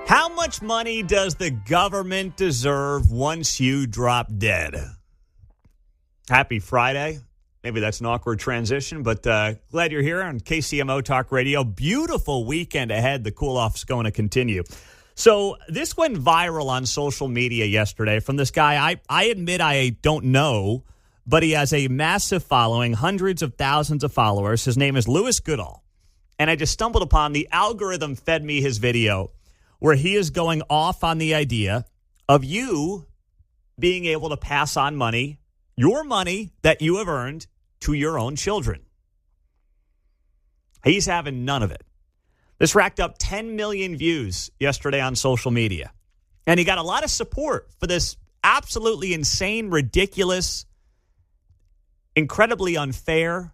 How much money does the government deserve once you drop dead? Happy Friday. Maybe that's an awkward transition, but glad you're here on KCMO Talk Radio. Beautiful weekend ahead. The cool-off is going to continue. So this went viral on social media yesterday from this guy. I admit I don't know, but he has a massive following, hundreds of thousands of followers. His name is Louis Goodall. And I just stumbled upon the algorithm fed me his video where he is going off on the idea of you being able to pass on money, your money that you have earned, to your own children. He's having none of it. This racked up 10 million views yesterday on social media. And he got a lot of support for this absolutely insane, ridiculous, incredibly unfair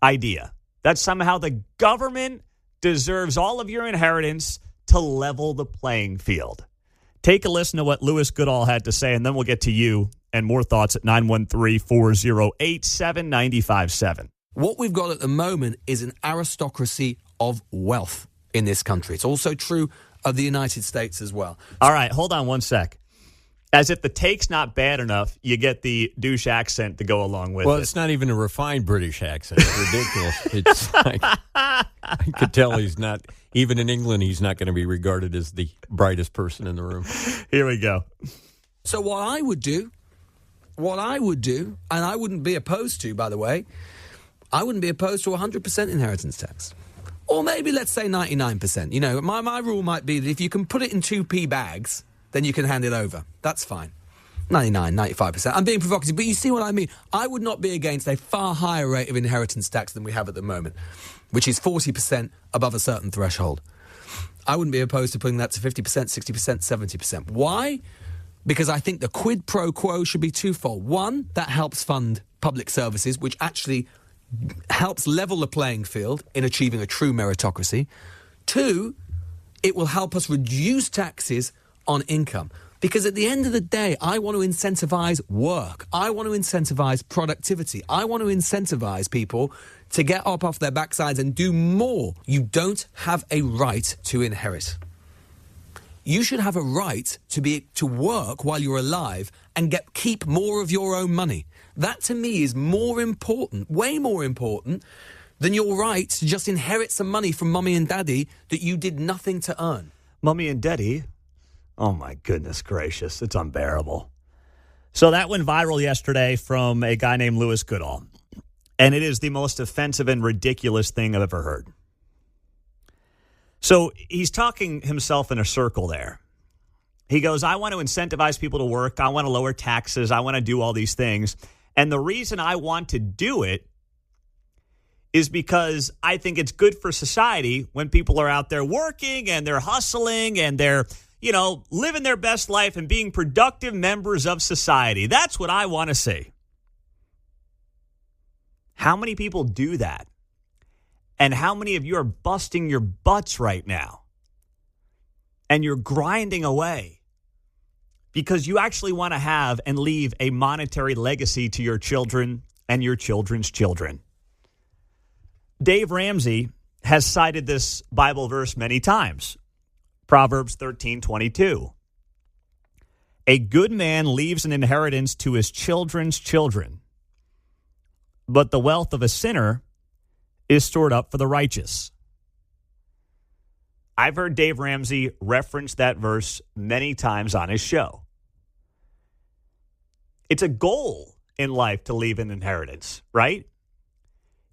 idea that somehow the government deserves all of your inheritance to level the playing field. Take a listen to what Louis Goodall had to say, and then we'll get to you and more thoughts at 913-408-7957. What we've got at the moment is an aristocracy of wealth in this country. It's also true of the United States as well. All right, hold on one sec. As if the take's not bad enough, you get the douche accent to go along with it. Well, it's not even a refined British accent. It's ridiculous. It's like, I could tell he's not, even in England, he's not going to be regarded as the brightest person in the room. Here we go. So what I would do, and I wouldn't be opposed to, by the way, I wouldn't be opposed to 100% inheritance tax. Or maybe let's say 99%. You know, my rule might be that if you can put it in 2p bags, then you can hand it over. That's fine. 99, 95%. I'm being provocative, but you see what I mean. I would not be against a far higher rate of inheritance tax than we have at the moment, which is 40% above a certain threshold. I wouldn't be opposed to putting that to 50%, 60%, 70%. Why? Because I think the quid pro quo should be twofold. One, that helps fund public services, which actually helps level the playing field in achieving a true meritocracy. Two, it will help us reduce taxes on income. Because at the end of the day, I want to incentivize work. I want to incentivize productivity. I want to incentivize people to get up off their backsides and do more. You don't have a right to inherit. You should have a right to work while you're alive and keep more of your own money. That to me is more important, way more important, than your right to just inherit some money from mummy and daddy that you did nothing to earn. Mummy and daddy? Oh, my goodness gracious. It's unbearable. So that went viral yesterday from a guy named Louis Goodall. And it is the most offensive and ridiculous thing I've ever heard. So he's talking himself in a circle there. He goes, I want to incentivize people to work. I want to lower taxes. I want to do all these things. And the reason I want to do it is because I think it's good for society when people are out there working and they're hustling and they're, living their best life and being productive members of society. That's what I want to see. How many people do that? And how many of you are busting your butts right now? And you're grinding away because you actually want to have and leave a monetary legacy to your children and your children's children. Dave Ramsey has cited this Bible verse many times. Proverbs 13:22. A good man leaves an inheritance to his children's children, but the wealth of a sinner is stored up for the righteous. I've heard Dave Ramsey reference that verse many times on his show. It's a goal in life to leave an inheritance, right?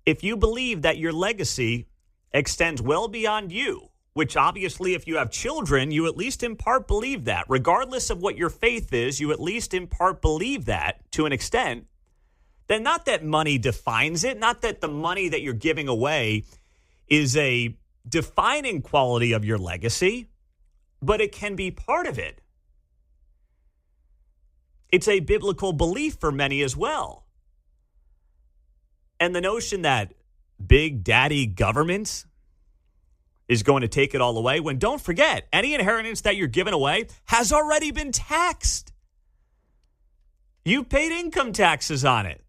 If you believe that your legacy extends well beyond you, which obviously if you have children, you at least in part believe that. Regardless of what your faith is, you at least in part believe that to an extent. Then not that money defines it, not that the money that you're giving away is a defining quality of your legacy, but it can be part of it. It's a biblical belief for many as well. And the notion that big daddy government is going to take it all away, when don't forget, any inheritance that you're giving away has already been taxed. You paid income taxes on it.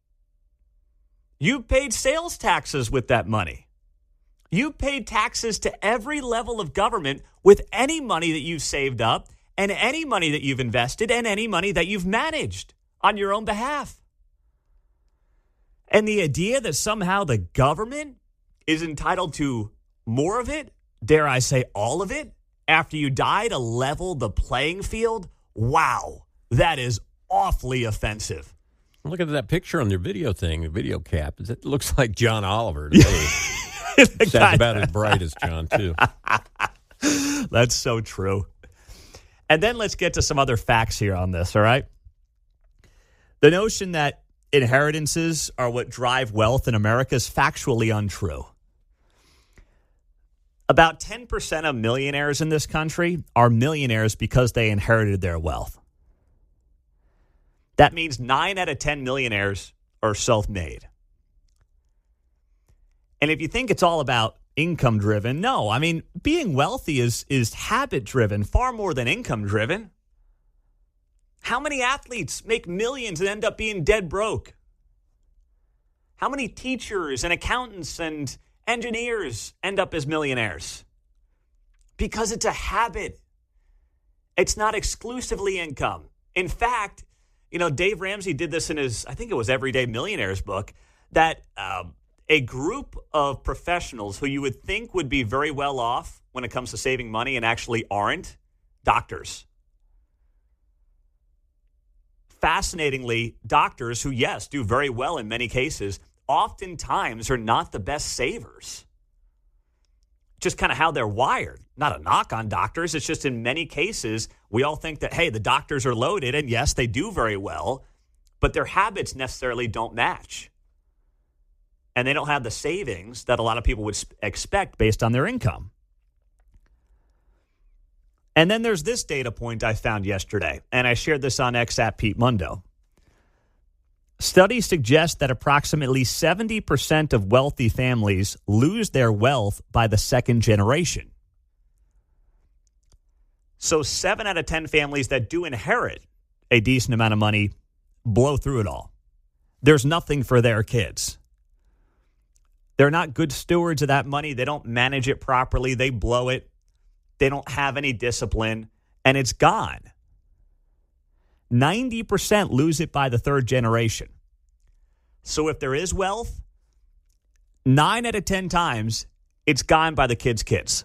You paid sales taxes with that money. You paid taxes to every level of government with any money that you've saved up and any money that you've invested and any money that you've managed on your own behalf. And the idea that somehow the government is entitled to more of it, dare I say all of it, after you die to level the playing field, wow, that is awfully offensive. Look at that picture on their video thing, the video cap. It looks like John Oliver to me. Sounds about as bright as John, too. That's so true. And then let's get to some other facts here on this, all right? The notion that inheritances are what drive wealth in America is factually untrue. About 10% of millionaires in this country are millionaires because they inherited their wealth. That means 9 out of 10 millionaires are self-made. And if you think it's all about income driven, no. I mean, being wealthy is habit driven far more than income driven. How many athletes make millions and end up being dead broke? How many teachers and accountants and engineers end up as millionaires? Because it's a habit. It's not exclusively income. In fact, Dave Ramsey did this in his, I think it was Everyday Millionaires book, that a group of professionals who you would think would be very well off when it comes to saving money and actually aren't, doctors. Fascinatingly, doctors who, yes, do very well in many cases, oftentimes are not the best savers. Just kind of how they're wired. Not a knock on doctors. It's just in many cases, we all think that, hey, the doctors are loaded, and yes, they do very well, but their habits necessarily don't match. And they don't have the savings that a lot of people would expect based on their income. And then there's this data point I found yesterday, and I shared this on X at Pete Mundo. Studies suggest that approximately 70% of wealthy families lose their wealth by the second generation. So 7 out of 10 families that do inherit a decent amount of money blow through it all. There's nothing for their kids. They're not good stewards of that money. They don't manage it properly. They blow it. They don't have any discipline, and it's gone. 90% lose it by the third generation. So if there is wealth, 9 out of 10 times, it's gone by the kids' kids.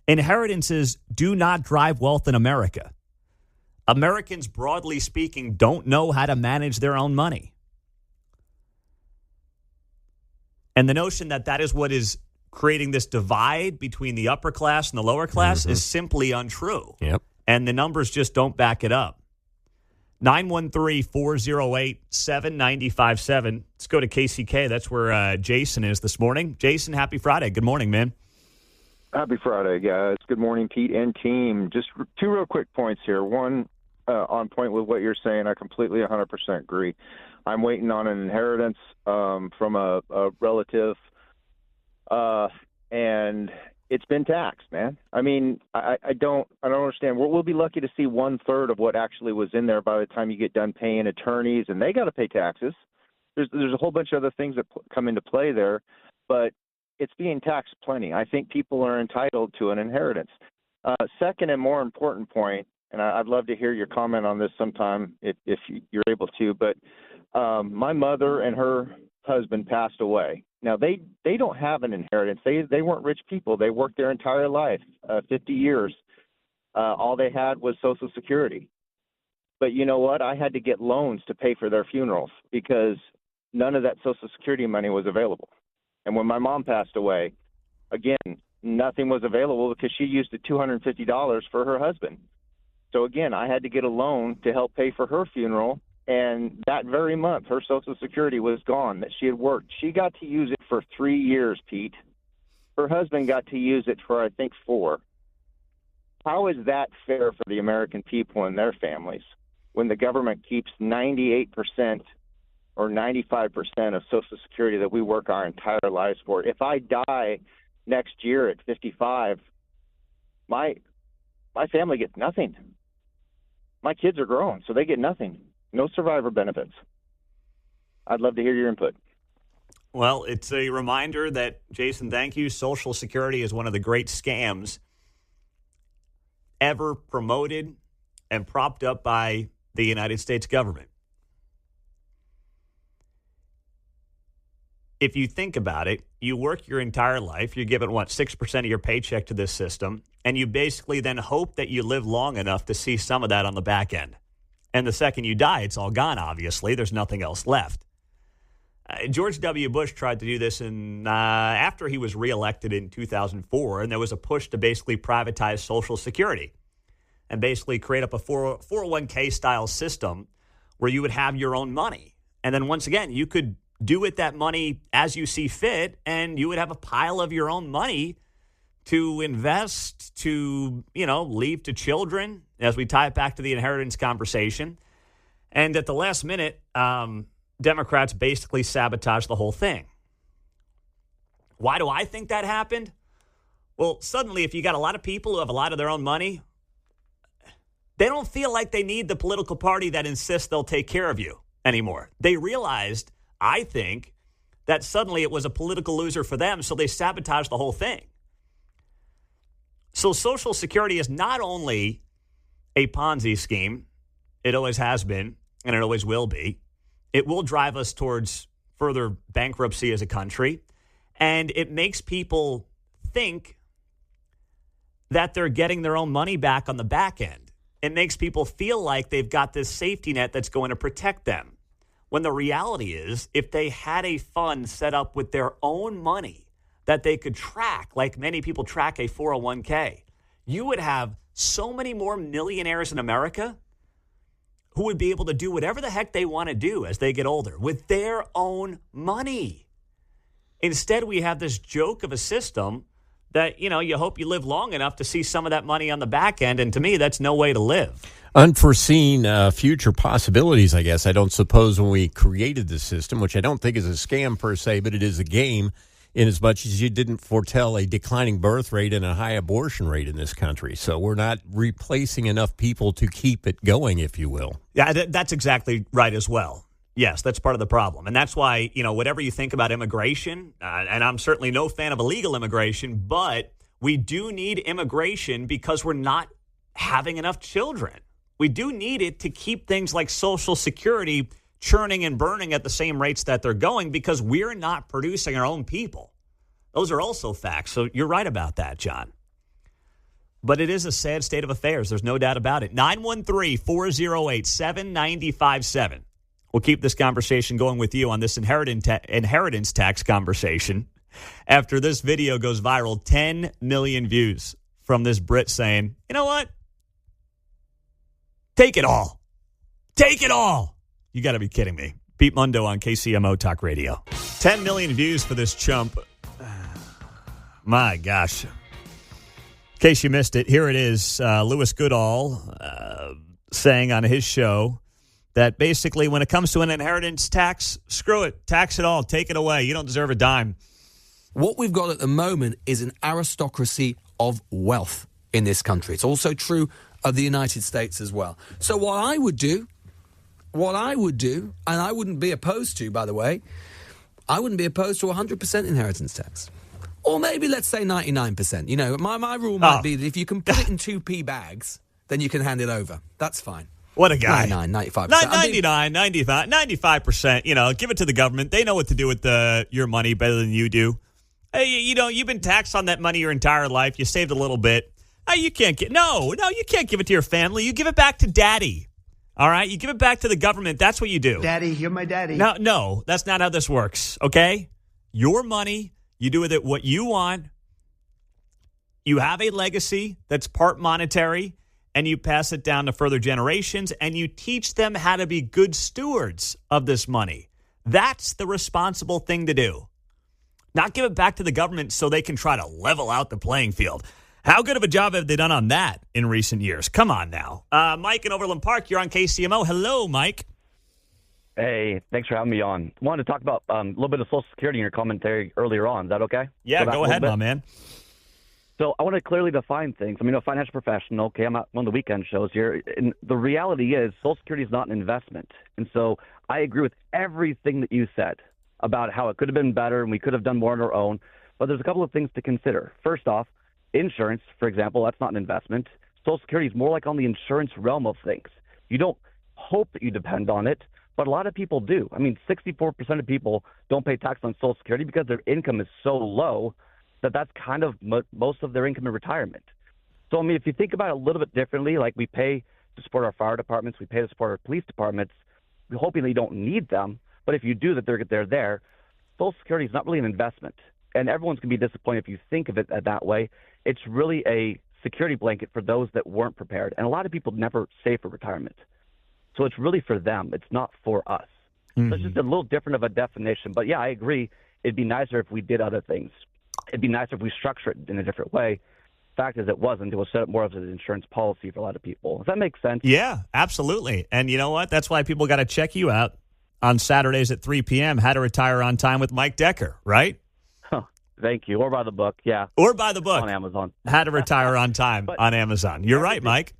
Inheritances do not drive wealth in America. Americans, broadly speaking, don't know how to manage their own money. And the notion that that is what is creating this divide between the upper class and the lower class is simply untrue. Yep. And the numbers just don't back it up. 913-408-7957. Let's go to KCK. That's where Jason is this morning. Jason, happy Friday. Good morning, man. Happy Friday, guys. Good morning, Pete and team. Just 2 real quick points here. One, on point with what you're saying, I completely 100% agree. I'm waiting on an inheritance from a relative, and it's been taxed, man. I mean, I don't understand. We'll be lucky to see 1/3 of what actually was in there by the time you get done paying attorneys, and they got to pay taxes. There's a whole bunch of other things that come into play there, but it's being taxed plenty. I think people are entitled to an inheritance. Second and more important point, and I'd love to hear your comment on this sometime if you're able to, but my mother and her husband passed away. Now, they don't have an inheritance. They weren't rich people. They worked their entire life, 50 years. All they had was Social Security. But you know what? I had to get loans to pay for their funerals because none of that Social Security money was available. And when my mom passed away, again, nothing was available because she used the $250 for her husband. So, again, I had to get a loan to help pay for her funeral. And that very month, her Social Security was gone that she had worked. She got to use it for 3 years, Pete. Her husband got to use it for, I think, 4. How is that fair for the American people and their families when the government keeps 98% or 95% of Social Security that we work our entire lives for? If I die next year at 55, my family gets nothing. My kids are grown, so they get nothing. No survivor benefits. I'd love to hear your input. Well, it's a reminder that, Jason, thank you, Social Security is one of the great scams ever promoted and propped up by the United States government. If you think about it, you work your entire life, you're given, 6% of your paycheck to this system, and you basically then hope that you live long enough to see some of that on the back end. And the second you die, it's all gone, obviously. There's nothing else left. George W. Bush tried to do this after he was reelected in 2004, and there was a push to basically privatize Social Security and basically create up a 401k style system where you would have your own money. And then once again, you could do with that money as you see fit, and you would have a pile of your own money to invest, to, leave to children, as we tie it back to the inheritance conversation. And at the last minute, Democrats basically sabotaged the whole thing. Why do I think that happened? Well, suddenly, if you got a lot of people who have a lot of their own money, they don't feel like they need the political party that insists they'll take care of you anymore. They realized, I think, that suddenly it was a political loser for them, so they sabotaged the whole thing. So Social Security is not only a Ponzi scheme, it always has been, and it always will be. It will drive us towards further bankruptcy as a country, and it makes people think that they're getting their own money back on the back end. It makes people feel like they've got this safety net that's going to protect them. When the reality is, if they had a fund set up with their own money that they could track, like many people track a 401k, you would have so many more millionaires in America who would be able to do whatever the heck they want to do as they get older with their own money. Instead, we have this joke of a system that, you hope you live long enough to see some of that money on the back end. And to me, that's no way to live. Unforeseen future possibilities, I guess. I don't suppose when we created the system, which I don't think is a scam per se, but it is a game, in as much as you didn't foretell a declining birth rate and a high abortion rate in this country. So we're not replacing enough people to keep it going, if you will. Yeah, that's exactly right as well. Yes, that's part of the problem. And that's why, whatever you think about immigration, and I'm certainly no fan of illegal immigration, but we do need immigration because we're not having enough children. We do need it to keep things like Social Security churning and burning at the same rates that they're going because we're not producing our own people. Those are also facts. So you're right about that, John. But it is a sad state of affairs. There's no doubt about it. 913-408-7957. We'll keep this conversation going with you on this inheritance tax conversation. After this video goes viral, 10 million views from this Brit saying, you know what? Take it all. Take it all. You got to be kidding me. Pete Mundo on KCMO Talk Radio. 10 million views for this chump. My gosh. In case you missed it, here it is. Louis Goodall saying on his show that basically when it comes to an inheritance tax, screw it. Tax it all. Take it away. You don't deserve a dime. What we've got at the moment is an aristocracy of wealth in this country. It's also true of the United States as well. So what I would do, and I wouldn't be opposed to, by the way, I wouldn't be opposed to 100% inheritance tax. Or maybe let's say 99%. My rule might be that if you can put it in 2p bags, then you can hand it over. That's fine. What a guy. 99, 95%. 99, 95, 95%. Give it to the government. They know what to do with your money better than you do. Hey, you've been taxed on that money your entire life. You saved a little bit. You can't you can't give it to your family. You give it back to daddy. All right? You give it back to the government. That's what you do. Daddy, you're my daddy. No, that's not how this works, okay? Your money, you do with it what you want. You have a legacy that's part monetary, and you pass it down to further generations, and you teach them how to be good stewards of this money. That's the responsible thing to do. Not give it back to the government so they can try to level out the playing field. How good of a job have they done on that in recent years? Come on now. Mike in Overland Park, you're on KCMO. Hello, Mike. Hey, thanks for having me on. Wanted to talk about a little bit of Social Security in your commentary earlier on. Is that okay? Yeah, go ahead, my man. So I want to clearly define things. I'm a financial professional. Okay, I'm at one of the weekend shows here. And the reality is Social Security is not an investment. And so I agree with everything that you said about how it could have been better and we could have done more on our own. But there's a couple of things to consider. First off, insurance, for example, that's not an investment. Social Security is more like on the insurance realm of things. You don't hope that you depend on it, but a lot of people do. I mean, 64% of people don't pay tax on Social Security because their income is so low that that's kind of most of their income in retirement. So, I mean, if you think about it a little bit differently, like we pay to support our fire departments, we pay to support our police departments, we're hoping that you don't need them, but if you do, that they're there. Social Security is not really an investment, and everyone's going to be disappointed if you think of it that way. It's really a security blanket for those that weren't prepared, and a lot of people never save for retirement. So it's really for them. It's not for us. So it's just a little different of a definition. But, yeah, I agree. It'd be nicer if we did other things. It'd be nicer if we structure it in a different way. Fact is, it wasn't. It was set up more as an insurance policy for a lot of people. Does that make sense? Yeah, absolutely. And you know what? That's why people got to check you out on Saturdays at 3 p.m., How to Retire on Time with Mike Decker, right? Thank you. Or by the book, yeah. Or by the book. On Amazon. How to Retire on Time on Amazon. You're right, Mike.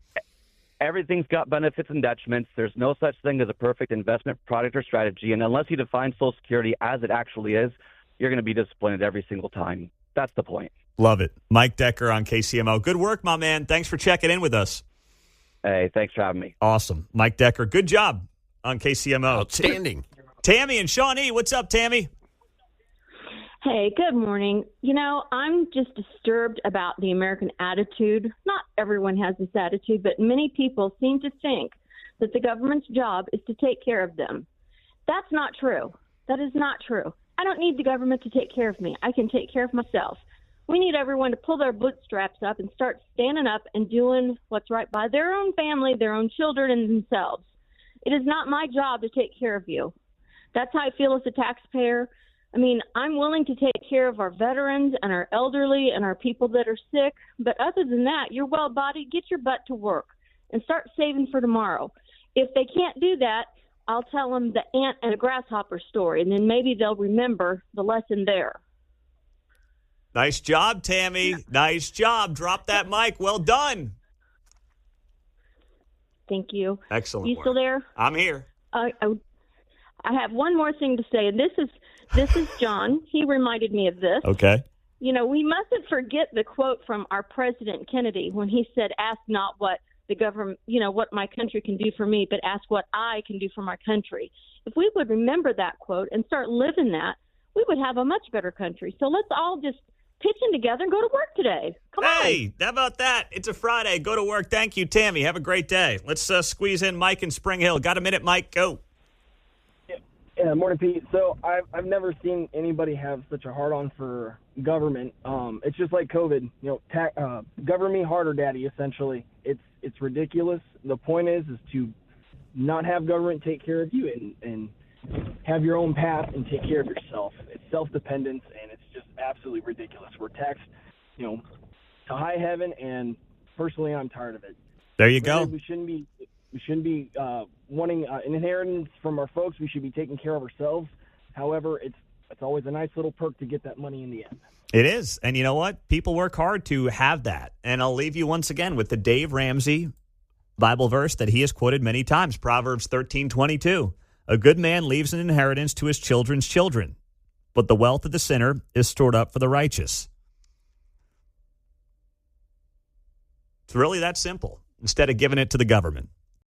Everything's got benefits and detriments. There's no such thing as a perfect investment product or strategy. And unless you define Social Security as it actually is, you're going to be disappointed every single time. That's the point. Love it. Mike Decker on KCMO. Good work, my man. Thanks for checking in with us. Hey, thanks for having me. Awesome. Mike Decker, good job on KCMO. Outstanding. Tammy and Shawnee, what's up, Tammy? Hey, good morning. You know, I'm just disturbed about the American attitude. Not everyone has this attitude, but many people seem to think that the government's job is to take care of them. That's not true. That is not true. I don't need the government to take care of me. I can take care of myself. We need everyone to pull their bootstraps up and start standing up and doing what's right by their own family, their own children, and themselves. It is not my job to take care of you. That's how I feel as a taxpayer. I mean, I'm willing to take care of our veterans and our elderly and our people that are sick. But other than that, you're well-bodied. Get your butt to work and start saving for tomorrow. If they can't do that, I'll tell them the ant and a grasshopper story, and then maybe they'll remember the lesson there. Nice job, Tammy. Nice job. Drop that mic. Well done. Thank you. Excellent You work. still there? I'm here. I have one more thing to say, and this is John. He reminded me of this. Okay. You know, we mustn't forget the quote from our President Kennedy when he said, "Ask not what the government, what my country can do for me, but ask what I can do for my country." If we would remember that quote and start living that, we would have a much better country. So let's all just pitch in together and go to work today. Come on. Hey, how about that? It's a Friday. Go to work. Thank you, Tammy. Have a great day. Let's squeeze in Mike in Spring Hill. Got a minute, Mike? Go. Yeah, morning, Pete. So I've never seen anybody have such a hard-on for government. It's just like COVID. Govern me harder, Daddy. Essentially, it's ridiculous. The point is to not have government take care of you and have your own path and take care of yourself. It's self-dependence, and it's just absolutely ridiculous. We're taxed, to high heaven, and personally, I'm tired of it. There you go. We shouldn't be wanting an inheritance from our folks. We should be taking care of ourselves. However, it's always a nice little perk to get that money in the end. It is. And you know what? People work hard to have that. And I'll leave you once again with the Dave Ramsey Bible verse that he has quoted many times, Proverbs 13:22. A good man leaves an inheritance to his children's children, but the wealth of the sinner is stored up for the righteous. It's really that simple, instead of giving it to the government.